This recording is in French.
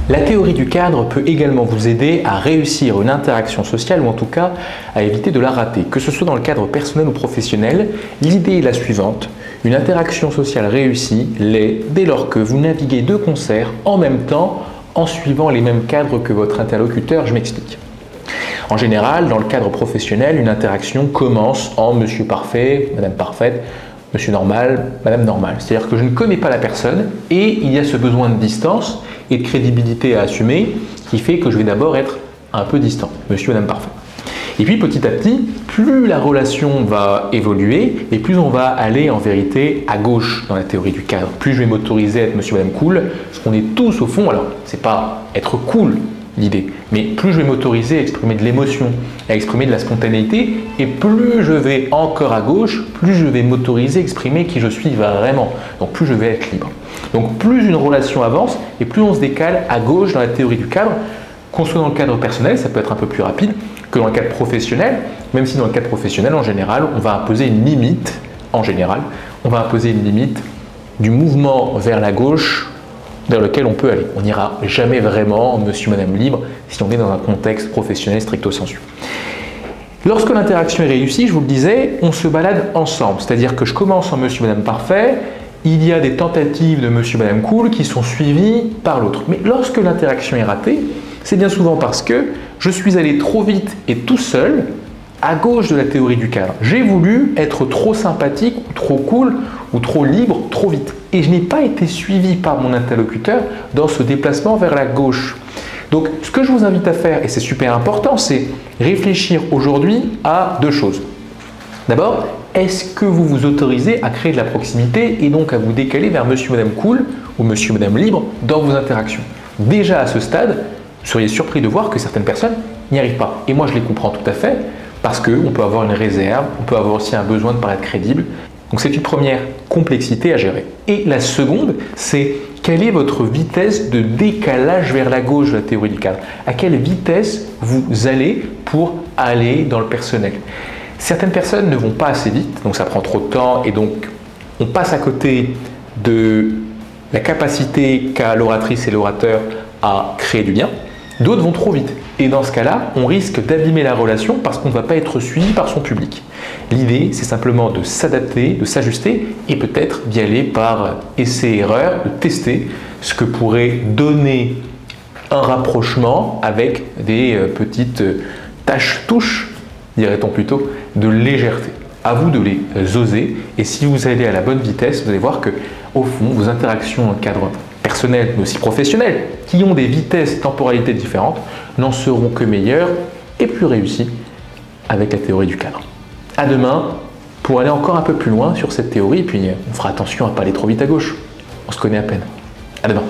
La théorie du cadre peut également vous aider à réussir une interaction sociale ou en tout cas à éviter de la rater. Que ce soit dans le cadre personnel ou professionnel, l'idée est la suivante. Une interaction sociale réussie l'est dès lors que vous naviguez de concert en même temps en suivant les mêmes cadres que votre interlocuteur. Je m'explique. En général, dans le cadre professionnel, une interaction commence en Monsieur Parfait, Madame Parfaite, Monsieur Normal, Madame Normal. C'est-à-dire que je ne connais pas la personne et il y a ce besoin de distance et de crédibilité à assumer qui fait que je vais d'abord être un peu distant, Monsieur, Madame Parfait. Et puis petit à petit, plus la relation va évoluer et plus on va aller en vérité à gauche dans la théorie du cadre. Plus je vais m'autoriser à être Monsieur, Madame Cool, parce qu'on est tous au fond, alors c'est pas être cool l'idée, mais plus je vais m'autoriser à exprimer de l'émotion, à exprimer de la spontanéité, et plus je vais encore à gauche, plus je vais m'autoriser à exprimer qui je suis vraiment. Donc plus je vais être libre. Donc plus une relation avance et plus on se décale à gauche dans la théorie du cadre, qu'on soit dans le cadre personnel, ça peut être un peu plus rapide que dans le cadre professionnel, même si dans le cadre professionnel, en général, on va imposer une limite, du mouvement vers la gauche vers lequel on peut aller. On n'ira jamais vraiment Monsieur, Madame libre si on est dans un contexte professionnel stricto sensu. Lorsque l'interaction est réussie, je vous le disais, on se balade ensemble. C'est-à-dire que je commence en Monsieur, Madame Parfait, il y a des tentatives de Monsieur, Madame Cool qui sont suivies par l'autre. Mais lorsque l'interaction est ratée, c'est bien souvent parce que je suis allé trop vite et tout seul à gauche de la théorie du cadre. J'ai voulu être trop sympathique, ou trop cool, ou trop libre, trop vite. Et je n'ai pas été suivi par mon interlocuteur dans ce déplacement vers la gauche. Donc, ce que je vous invite à faire, et c'est super important, c'est réfléchir aujourd'hui à deux choses. D'abord, est-ce que vous vous autorisez à créer de la proximité et donc à vous décaler vers Monsieur, Madame Cool ou Monsieur, Madame Libre dans vos interactions? Déjà à ce stade, vous seriez surpris de voir que certaines personnes n'y arrivent pas. Et moi, je les comprends tout à fait parce qu'on peut avoir une réserve, on peut avoir aussi un besoin de paraître crédible. Donc, c'est une première complexité à gérer. Et la seconde, c'est quelle est votre vitesse de décalage vers la gauche de la théorie du cadre? À quelle vitesse vous allez pour aller dans le personnel? Certaines personnes ne vont pas assez vite, donc ça prend trop de temps et donc on passe à côté de la capacité qu'a l'oratrice et l'orateur à créer du lien. D'autres vont trop vite et dans ce cas-là, on risque d'abîmer la relation parce qu'on ne va pas être suivi par son public. L'idée, c'est simplement de s'adapter, de s'ajuster et peut-être d'y aller par essai-erreur, de tester ce que pourrait donner un rapprochement avec des petites tâches-touches, dirait-on plutôt, de légèreté. À vous de les oser et si vous allez à la bonne vitesse, vous allez voir que au fond, vos interactions dans le cadre personnel mais aussi professionnel, qui ont des vitesses et temporalités différentes, n'en seront que meilleures et plus réussies avec la théorie du cadre. À demain pour aller encore un peu plus loin sur cette théorie et puis on fera attention à ne pas aller trop vite à gauche. On se connaît à peine. À demain.